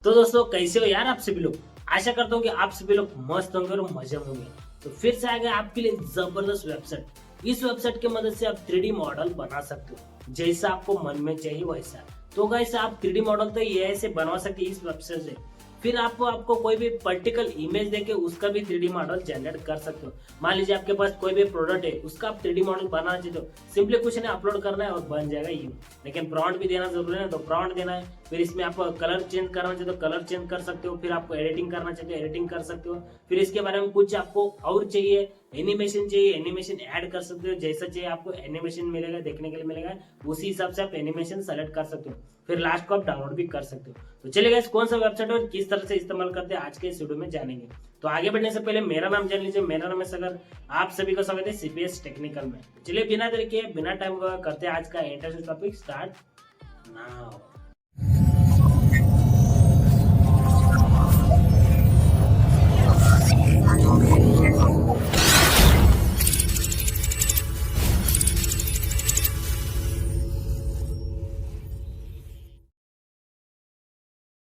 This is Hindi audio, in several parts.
तो दोस्तों कैसे हो यार आप सभी लोग। आशा करता हूँ कि आप सभी लोग मस्त होंगे और मजे में होंगे। तो फिर से आ गया आपके लिए जबरदस्त वेबसाइट। इस वेबसाइट की मदद से आप 3D मॉडल बना सकते हो जैसा आपको मन में चाहिए वैसा। तो गाइस आप 3D मॉडल तो ये ऐसे बनवा सकते हैं इस वेबसाइट से। फिर आपको कोई भी पर्टिकुलर इमेज देके उसका भी 3D मॉडल जनरेट कर सकते हो। मान लीजिए आपके पास कोई भी प्रोडक्ट है उसका आप 3D मॉडल बनाना चाहते हो, सिंपली कुछ नहीं अपलोड करना है और बन जाएगा यूं। लेकिन प्रॉम्प्ट भी देना जरूरी है, तो प्रॉम्प्ट देना है। फिर इसमें आप कलर चेंज करना चाहते हो कलर चेंज कर सकते हो, फिर आपको एडिटिंग करना चाहते हो एडिटिंग कर सकते हो। फिर इसके बारे में कुछ आपको और चाहिए, एनिमेशन चाहिए एनिमेशन ऐड कर सकते हो, जैसा चाहिए आपको एनिमेशन मिलेगा देखने के लिए मिलेगा, उसी हिसाब से आप एनिमेशन सेलेक्ट कर सकते हो। फिर लास्ट को आप डाउनलोड भी कर सकते हो। तो चलिए गाइस कौन सा वेबसाइट और किस तरह से इस्तेमाल करते हैं आज के इस वीडियो में जानेंगे। तो आगे बढ़ने से पहले मेरा नाम जान लीजिए, मेरा नाम है सगर। आप सभी का स्वागत है सीपीएस टेक्निकल में। चलिए बिना देर के बिना टाइम करते हैं आज का इंटरेस्टिंग टॉपिक स्टार्ट नाउ।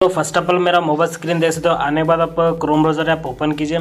तो फर्स्ट ऑफ ऑल मेरा मोबाइल स्क्रीन देख सकते हो। आने के बाद आप क्रोम ब्राउजर ऐप ओपन कीजिए।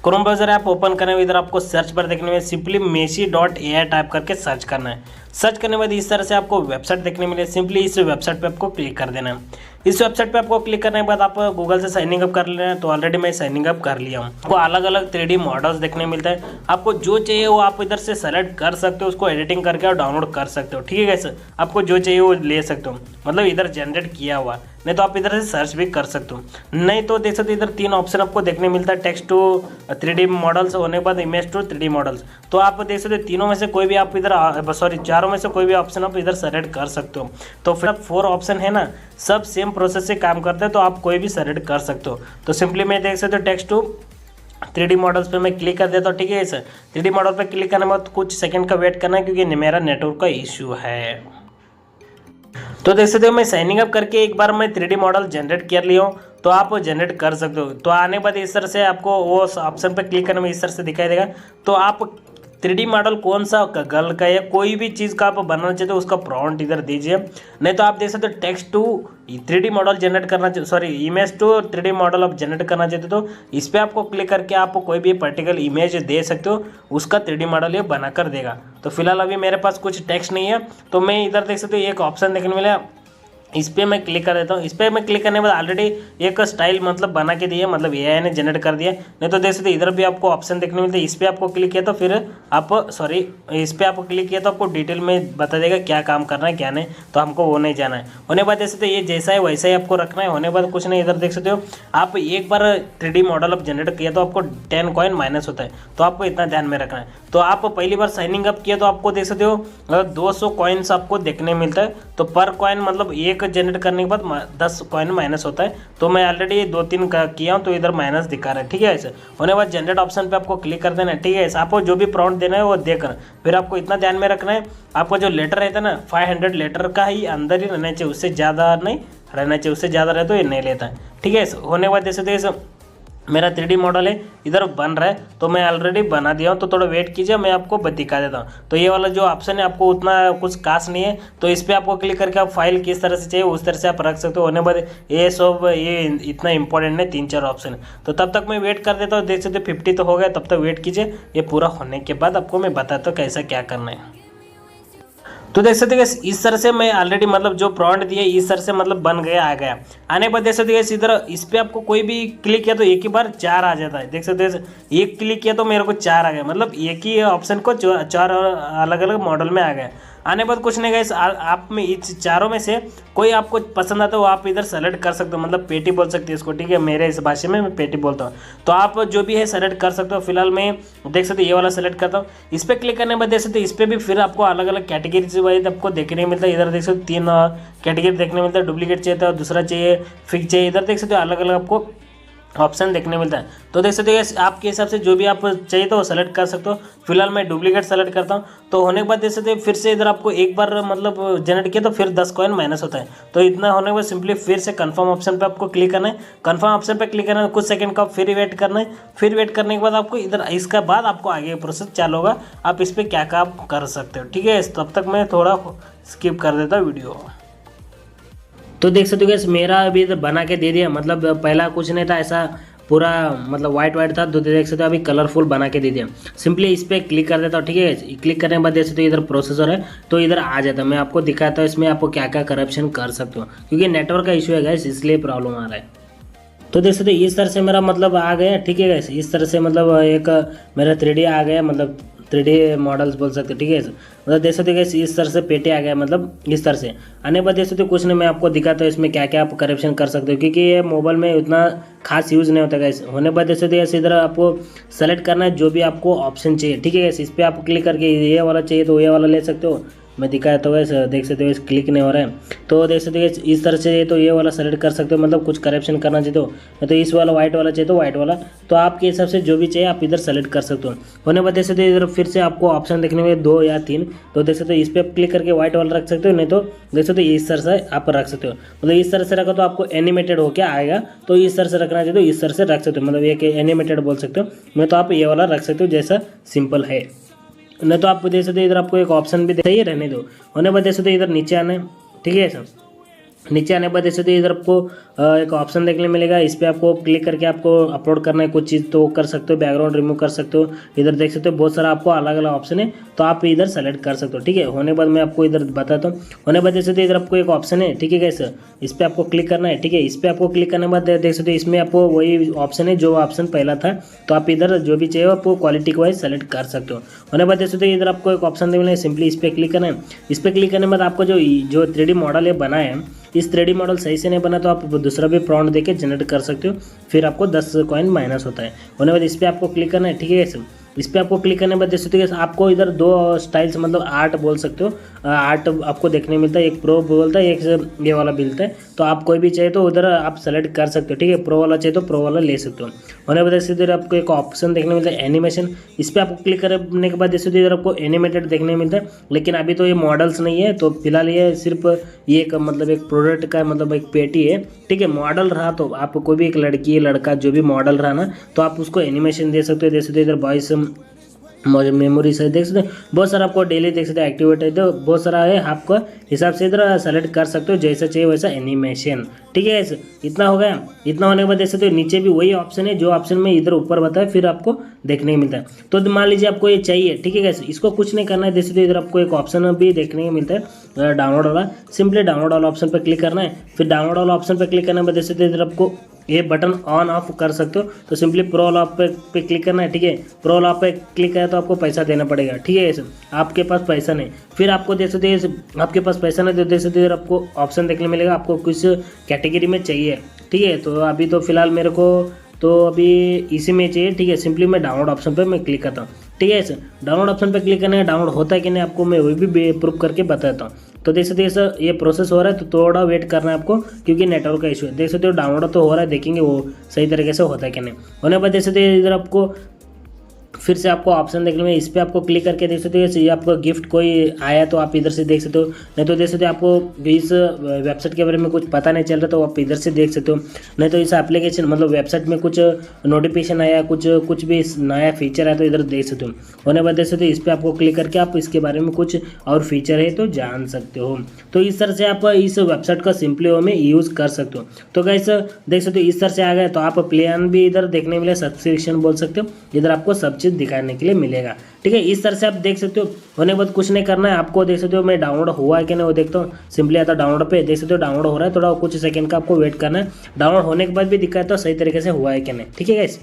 क्रोम ब्राउजर ऐप ओपन करने के बाद इधर आपको सर्च पर देखने में सिंपली मेशी.ai टाइप करके सर्च करना है। सर्च करने के बाद इस तरह से आपको वेबसाइट देखने मिले, सिंपली इस वेबसाइट पे आपको क्लिक कर देना है। इस वेबसाइट पे आपको क्लिक करने के बाद आप गूगल से साइनिंग अप कर लेना है। तो ऑलरेडी मैं साइनिंग अप कर लिया हूँ। आपको अलग अलग 3D मॉडल्स देखने मिलता है, आपको जो चाहिए वो आप इधर से सेलेक्ट कर सकते हो, उसको एडिटिंग करके और डाउनलोड कर सकते हो। ठीक है सर, आपको जो चाहिए वो ले सकते हो, मतलब इधर जनरेट किया हुआ। नहीं तो आप इधर से सर्च भी कर सकते हो। नहीं तो देख सकते इधर 3 ऑप्शन आपको देखने मिलता है, टेक्स्ट टू 3D मॉडल्स होने के बाद इमेज टू 3D मॉडल्स। तो आप देख सकते हो तीनों में से कोई भी आप इधर चारों में से कोई भी ऑप्शन आप इधर सेलेक्ट कर सकते हो। तो फिर 4 ऑप्शन है ना, सब सेम प्रोसेस से काम करते हैं, तो आप कोई भी सेलेक्ट कर सकते हो। तो सिंपली मैं देख सकते हो टेक्स्ट टू 3D मॉडल्स पे मैं क्लिक कर देता हूँ। ठीक है सर, 3D मॉडल पे क्लिक करने के बाद कुछ सेकंड का वेट करना है क्योंकि मेरा नेटवर्क का इश्यू है। तो देख सकते हो मैं साइनिंग अप करके एक बार मैं 3D मॉडल जनरेट कर लिया हूँ। तो आप जनरेट कर सकते हो। तो आने के बाद इस तरह से आपको वो ऑप्शन पे क्लिक करने में इस तरह से दिखाई देगा। तो आप 3D मॉडल कौन सा गर्ल का या कोई भी चीज़ का आप बनाना चाहते हो उसका प्रॉम्प्ट इधर दीजिए। नहीं तो आप देख सकते हो text to 3D model generate करना इमेज टू 3D मॉडल आप जनरेट करना चाहते हो, तो इस पर आपको क्लिक करके आप कोई भी पर्टिकुलर इमेज दे सकते हो, उसका 3D मॉडल ये बना कर देगा। तो फिलहाल अभी मेरे पास कुछ टेक्स्ट नहीं है, तो मैं इधर देख सकते हो एक ऑप्शन देखने मिला, इस पर मैं क्लिक कर देता हूँ। इस पर मैं क्लिक करने के बाद ऑलरेडी एक स्टाइल मतलब बना के दिया, मतलब एआई ने जनरेट कर दिया। नहीं तो देख सकते इधर भी आपको ऑप्शन देखने मिलता है, इस पर आपको क्लिक किया तो फिर आप इस पर आपको क्लिक किया तो आपको डिटेल में बता देगा क्या काम करना है क्या नहीं, तो हमको वो नहीं जाना है। होने के बाद देख सकते ये जैसा है वैसा ही आपको रखना है। होने के बाद कुछ नहीं, इधर देख सकते हो आप एक बार 3D मॉडल आप जनरेट किया तो आपको 10 कॉइन माइनस होता है, तो आपको इतना ध्यान में रखना है। तो आप पहली बार साइनिंग अप किया तो आपको देख सकते हो 200 कॉइन्स आपको देखने मिलता है। तो पर कॉइन मतलब एक जनरेट करने के बाद 10 कॉइन माइनस होता है। तो मैं ऑलरेडी 2-3 किया हूँ तो इधर माइनस दिखा रहा है। ठीक है ऐसे होने के बाद जनरेट ऑप्शन पे आपको क्लिक कर देना है। ठीक है ऐसे आपको जो भी प्रॉम्प्ट देना है वो देकर फिर आपको इतना ध्यान में रखना है, आपका जो लेटर रहता है ना 500 लेटर का ही अंदर ही रहना चाहिए, उससे ज़्यादा नहीं रहना चाहिए। उससे ज़्यादा रहे तो ये नहीं लेता है। ठीक है होने के बाद जैसे मेरा 3D मॉडल है इधर बन रहा है, तो मैं ऑलरेडी बना दिया हूँ। तो थोड़ा वेट कीजिए, मैं आपको दिखा देता हूँ। तो ये वाला जो ऑप्शन है आपको उतना कुछ खास नहीं है, तो इस पर आपको क्लिक करके आप फाइल किस तरह से चाहिए उस तरह से आप रख सकते हो। होने बाद ये सब ये इतना इंपॉर्टेंट है, 3-4 ऑप्शन। तो तब तक मैं वेट कर देता हूँ। देख सकते 50 तो हो गया, तब तक वेट कीजिए। ये पूरा होने के बाद आपको मैं बताता हूँ कैसा क्या करना है। तो देख सकते हैं इस तरह से मैं ऑलरेडी मतलब जो प्रॉम्प्ट दिया इस तरह से मतलब बन गया आ गया। आने के बाद देख सकते हैं इधर इस पर आपको कोई भी क्लिक किया तो एक ही बार 4 आ जाता है। देख सकते हैं एक क्लिक किया तो मेरे को 4 आ गया, मतलब एक ही ऑप्शन को 4 अलग अलग मॉडल में आ गया। आने के बाद कुछ नहीं गाइस, आप में इस चारों में से कोई आपको पसंद आता है वो आप इधर सेलेक्ट कर सकते हो, मतलब पेटी बोल सकते हैं इसको। ठीक है मेरे इस भाषा में मैं पेटी बोलता हूँ। तो आप जो भी है सेलेक्ट कर सकते हो। फिलहाल मैं देख सकते ये वाला सेलेक्ट करता हूँ। इस पर क्लिक करने के बाद देख सकते इस पर भी फिर आपको अलग अलग कैटेगरी वाइज आपको देखने मिलता है। इधर देख सकते 3 कैटेगरी देखने मिलता है, डुप्लीकेट चाहिए था, दूसरा चाहिए फिक्स चाहिए। इधर देख सकते हो अलग अलग आपको ऑप्शन देखने मिलता है। तो देख सकते हो आपके हिसाब से जो भी आप चाहिए तो वो सेलेक्ट कर सकते हो। फिलहाल मैं डुप्लीकेट सेलेक्ट करता हूँ। तो होने के बाद देख सकते हो फिर से इधर आपको एक बार मतलब जनरेट किया तो फिर 10 कॉइन माइनस होता है। तो इतना होने के बाद सिंपली फिर से कंफर्म ऑप्शन पे आपको क्लिक करना है। कंफर्म ऑप्शन पे क्लिक करना है, कुछ सेकंड का फिर वेट करना है। फिर वेट करने के बाद आपको इधर इसका बाद आपको आगे प्रोसेस चालू होगा, आप इस पर क्या क्या कर सकते हो। ठीक है तब तक मैं थोड़ा स्किप कर देता वीडियो। तो देख सकते हो guys, मेरा अभी इधर बना के दे दिया, मतलब पहला कुछ नहीं था ऐसा, पूरा मतलब वाइट वाइट था, तो देख सकते हो अभी कलरफुल बना के दे दिया। सिंपली इस पर क्लिक कर देता हूँ, ठीक है। क्लिक करने के बाद देख सकते हो इधर प्रोसेसर है, तो इधर आ जाता है। मैं आपको दिखाता हूँ इसमें आपको क्या क्या करप्शन कर सकते हो, क्योंकि नेटवर्क का इशू है गाइस, इसलिए प्रॉब्लम आ रहा है। तो देख सकते हो इस तरह से मेरा मतलब आ गया, ठीक है गाइस। इस तरह से मतलब एक मेरा 3D आ गया, मतलब 3D मॉडल्स बोल सकते हो, ठीक है। मतलब देख सकते हो गाइस इस तरह से पेटे आ गया, मतलब इस तरह से आने के बाद देख सकते हो कुछ नहीं, मैं आपको दिखाता हूँ इसमें क्या क्या आप करेक्शन कर सकते हो, क्योंकि ये मोबाइल में उतना खास यूज़ नहीं होता गाइस। होने के बाद देख सकते हो इधर आपको सेलेक्ट करना है जो भी आपको ऑप्शन चाहिए, ठीक है गाइस। इस पर आप क्लिक करके ये वाला चाहिए तो ये वाला ले सकते हो। मैं दिखाया तो वैसे देख सकते हो इस क्लिक नहीं हो रहा है, तो देख सकते हो इस तरह से तो ये वाला सेलेक्ट कर सकते हो, मतलब कुछ करेक्शन करना चाहिए तो इस वाला वाइट वाला चाहिए तो वाइट वाला, तो आपके हिसाब से जो भी चाहिए आप इधर सेलेक्ट कर सकते हो। होने बाद देख सकते हो इधर फिर से आपको ऑप्शन देखने में 2 या 3, तो देख सकते हो इस पर आप क्लिक करके व्हाइट वाला रख सकते हो, नहीं तो देख सकते हो इस तरह से आप रख सकते हो। मतलब इस तरह से रखो तो आपको एनिमेटेड होकर आएगा, तो इस तरह से रखना चाहिए तो इस तरह से रख सकते हो, मतलब एक एनिमेटेड बोल सकते हो। मैं तो आप ये वाला रख सकते हो जैसा सिंपल है, नहीं तो आप देख सकते हो इधर आपको एक ऑप्शन भी सही रहने दो। होने बाद देख सकते हो इधर नीचे आना है, ठीक है सर। नीचे आने के बाद देख सकते हो इधर आपको एक ऑप्शन देखने मिलेगा, इस पर आपको क्लिक करके आपको अपलोड करना है कुछ चीज़ तो कर सकते हो, बैकग्राउंड रिमूव कर सकते हो। इधर देख सकते हो बहुत सारा आपको अलग अलग ऑप्शन है, तो आप इधर सेलेक्ट कर सकते हो, ठीक है। होने के बाद मैं आपको इधर बताता हूँ। होने के बाद देख सकते हो इधर आपको एक ऑप्शन है, ठीक है कैसे, इस पर आपको क्लिक करना है, ठीक है। इस पर आपको क्लिक करने के बाद देख सकते हो इसमें आपको वही ऑप्शन है जो ऑप्शन पहला था, तो आप इधर जो भी चाहिए आपको क्वालिटी को वाइज सेलेक्ट कर सकते हो। होने के बाद देख सकते हो इधर आपको एक ऑप्शन देना है, सिंपली इस पर क्लिक करना है। इस पर क्लिक करने के बाद आपको जो 3D मॉडल है बना है, इस 3D मॉडल सही से नहीं बना तो आप दूसरा भी प्रॉम्प्ट देके जनरेट कर सकते हो, फिर आपको 10 कॉइन माइनस होता है। होने के बाद इस पर आपको क्लिक करना है, ठीक है ऐसे। इस पर आपको क्लिक करने के बाद देख सकते हो आपको इधर 2 स्टाइल्स मतलब आर्ट बोल सकते हो, आर्ट आपको देखने मिलता है, एक प्रो बोलता है, एक ये वाला मिलता है, तो आप कोई भी चाहिए तो उधर आप सेलेक्ट कर सकते हो, ठीक है। प्रो वाला चाहिए तो प्रो वाला ले सकते हो। होने के बाद देख सकते हो इधर आपको एक ऑप्शन देखने मिलता है एनिमेशन, इस पर आपको क्लिक करने के बाद देख सकते हो इधर आपको एनिमेटेड देखने मिलता है, लेकिन अभी तो ये मॉडल्स नहीं है, तो फिलहाल ये सिर्फ ये एक मतलब एक प्रोडक्ट का मतलब एक पेटी है, ठीक है। मॉडल रहा तो आप कोई भी एक लड़की लड़का जो भी मॉडल रहा ना, तो आप उसको एनिमेशन दे सकते हो। देख सकते हो इधर वॉइस मेमोरीज है, देख सकते हो बहुत सारा आपको डेली देख सकते हो एक्टिवेट है, तो बहुत सारा है, आपको हिसाब से इधर सेलेक्ट कर सकते हो जैसा चाहिए वैसा एनिमेशन, ठीक है। इतना हो गया। इतना होने के बाद देख सकते हो नीचे भी वही ऑप्शन है जो ऑप्शन में इधर ऊपर बताया, फिर आपको देखने को मिलता है। तो मान लीजिए आपको ये चाहिए, ठीक है कैसे, इसको कुछ नहीं करना है। देख सकते हो इधर आपको एक ऑप्शन भी देखने को मिलता है डाउनलोड वाला, सिंपली डाउनलोड वाला ऑप्शन पर क्लिक करना है। फिर डाउनलोड वाला ऑप्शन पर क्लिक करने के बाद देख सकते हो इधर आपको ये बटन ऑन ऑफ कर सकते हो, तो सिंपली प्रो वाला पे क्लिक करना है, ठीक है। प्रो वाला पे क्लिक करें तो आपको पैसा देना पड़ेगा, ठीक है। आपके पास पैसा नहीं, फिर आपको देख सकते हैं आपके पास पैसा नहीं तो देख सकते हैं आपको ऑप्शन देखने मिलेगा, आपको किस कैटेगरी में चाहिए, ठीक है। तो अभी तो फिलहाल मेरे को तो अभी इसी में चाहिए, ठीक है। सिंपली मैं डाउनलोड ऑप्शन पे मैं क्लिक करता हूँ, ठीक है सर। डाउनलोड ऑप्शन पे क्लिक करने डाउनलोड होता है कि नहीं आपको मैं वही भी प्रूफ करके बताता हूँ। तो देख सकते हैं ये प्रोसेस हो रहा है, तो थोड़ा वेट करना है आपको, क्योंकि नेटवर्क का इशू है। देख सकते हो डाउनलोड तो हो रहा है, देखेंगे वो सही तरीके से होता है कि नहीं। होने के बाद देख सकते हैं इधर आपको फिर से आपको ऑप्शन देखने में, इस पर आपको क्लिक करके देख सकते हो ये आपको गिफ्ट कोई आया तो आप इधर से देख सकते हो, नहीं तो देख सकते हो आपको इस वेबसाइट के बारे में कुछ पता नहीं चल रहा तो आप इधर से देख सकते हो, नहीं तो इस एप्लीकेशन मतलब वेबसाइट में कुछ नोटिफिकेशन आया, कुछ भी नया फीचर आया तो इधर देख सकते हो। होने बाद देख सकते हो इस पर आपको क्लिक करके आप इसके बारे में कुछ और फीचर है तो जान सकते हो। तो इस तरह से आप इस वेबसाइट का सिंपली वे में यूज़ कर सकते हो। तो गाइस देख सकते हो इस तरह से आ गए, तो आप प्लान भी इधर देखने मिले, सब्सक्रिप्शन बोल सकते हो, इधर आपको सब चीज़ दिखाने के लिए मिलेगा, ठीक है। इस तरह से आप देख सकते हो। होने के बाद कुछ नहीं करना है आपको, देख सकते हो मैं डाउनलोड हुआ है कि नहीं वो देखता हूँ। सिंपली आता डाउनलोड पे, देख सकते हो डाउनलोड हो रहा है, थोड़ा कुछ सेकंड का आपको वेट करना है। डाउनलोड होने के बाद भी दिखाता है सही तरीके से हुआ है कि नहीं, ठीक है गाइस।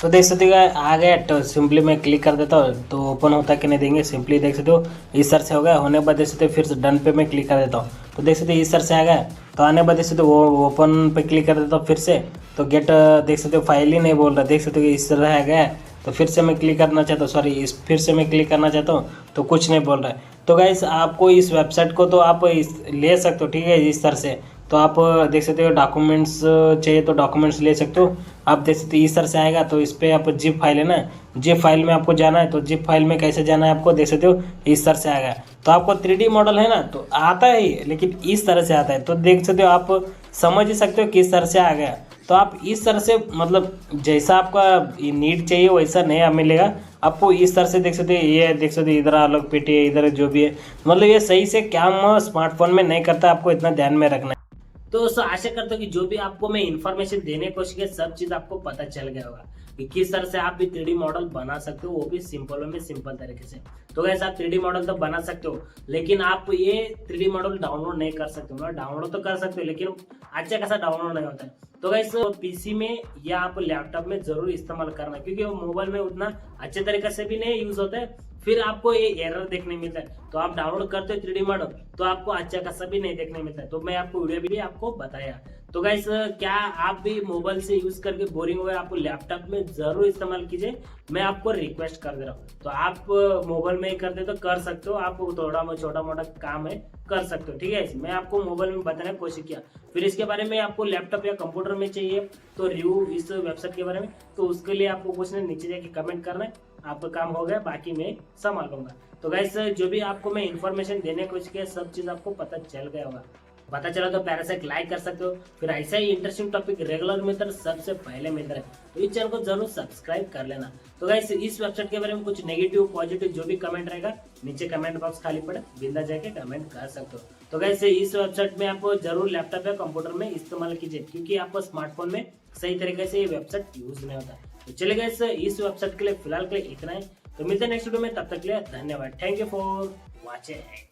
तो देख सकते हो आ गया, तो सिंपली मैं क्लिक कर देता हूँ तो ओपन होता है कि नहीं देंगे, सिंपली देख सकते हो इस तरह से हो गया। होने के बाद देख सकते हो फिर से डन पे मैं क्लिक कर देता हूँ, तो देख सकते हो इस तरह से आ गया। तो आने के बाद देख सकते हो वो ओपन पे क्लिक कर देता हूँ फिर से, तो गेट देख सकते हो फाइल ही नहीं बोल रहा, देख सकते हो इस तरह आ गया। तो फिर से मैं क्लिक करना चाहता हूँ, सॉरी फिर से मैं क्लिक करना चाहता हूँ तो कुछ नहीं बोल रहा है। तो गाइस आपको इस वेबसाइट को तो आप ले सकते हो, ठीक है इस तरह से। तो आप देख सकते हो डॉक्यूमेंट्स चाहिए तो डॉक्यूमेंट्स ले सकते हो, आप देख सकते हो इस तरह से आएगा। तो इस पर आप जिप फाइल है ना, जिप फाइल में आपको जाना है, तो जिप फाइल में कैसे जाना है आपको देख सकते हो इस तरह से आएगा। तो आपको 3D मॉडल है ना तो आता है ही, लेकिन इस तरह से आता है, तो देख सकते हो आप समझ ही सकते हो किस तरह से आ गया। तो आप इस तरह से मतलब जैसा आपका नीड चाहिए वैसा नहीं मिलेगा आपको। इस तरह से देख सकते हैं, ये देख सकते हैं इधर अलग पेटी है, इधर जो भी है, मतलब ये सही से काम स्मार्टफोन में नहीं करता, आपको इतना ध्यान में रखना है। तो दोस्तों आशा करता हूँ कि जो भी आपको मैं इन्फॉर्मेशन देने की कोशिश की सब चीज आपको पता चल गया होगा कि किस तरह से आप भी 3D मॉडल बना सकते हो, वो भी सिंपल में सिंपल तरीके से। तो वैसे आप 3D मॉडल तो बना सकते हो, लेकिन आप ये 3D मॉडल डाउनलोड नहीं कर सकते। मतलब डाउनलोड तो कर सकते हो लेकिन अच्छा खासा डाउनलोड नहीं होता है। तो गाइस पीसी में या आप लैपटॉप में जरूर इस्तेमाल करना, क्योंकि वो मोबाइल में उतना अच्छे तरीके से भी नहीं यूज होता है, फिर आपको ये एरर देखने मिलता है। तो आप डाउनलोड करते हो 3D मॉडल तो आपको अच्छा खासा भी नहीं देखने मिलता है। तो मैं आपको वीडियो भी आपको बताया। तो गाइस क्या आप भी मोबाइल से यूज करके बोरिंग हो गए, आपको लैपटॉप में जरूर इस्तेमाल कीजिए, मैं आपको रिक्वेस्ट कर दे रहा हूँ। तो आप मोबाइल में ही करते तो कर सकते हो, आपको थोड़ा छोटा मोटा काम है कर सकते हो, ठीक है। मैं आपको मोबाइल में बताने की कोशिश किया, फिर इसके बारे में आपको लैपटॉप या कंप्यूटर में चाहिए तो रिव्यू इस वेबसाइट के बारे में, तो उसके लिए आपको कुछ नहीं नीचे जाके कमेंट करना है, आपका काम हो गया, बाकी मैं संभाल लूंगा। तो गाइस जो भी आपको मैं इन्फॉर्मेशन देने की कोशिश किया सब चीज आपको पता चल गया होगा। पता चला तो प्यारा से एक लाइक कर सकते हो, फिर ऐसा ही इंटरेस्टिंग टॉपिक रेगुलर मिलता है सबसे पहले मिलता है, तो इस चैनल को जरूर सब्सक्राइब कर लेना। तो गाइस इस वेबसाइट के बारे में कुछ नेगेटिव पॉजिटिव जो भी कमेंट रहेगा नीचे कमेंट बॉक्स खाली पड़े, बिंदा जाके कमेंट कर सकते हो। तो गाइस इस वेबसाइट में आपको जरूर लैपटॉप या कंप्यूटर में इस्तेमाल कीजिए, क्योंकि आपको स्मार्टफोन में सही तरीके से ये वेबसाइट यूज नहीं होता। तो चलिए गाइस इस वेबसाइट के लिए फिलहाल के लिए इतना है, तो मिलते हैं नेक्स्ट वीडियो में, तब तक के लिए धन्यवाद। Thank you for watching.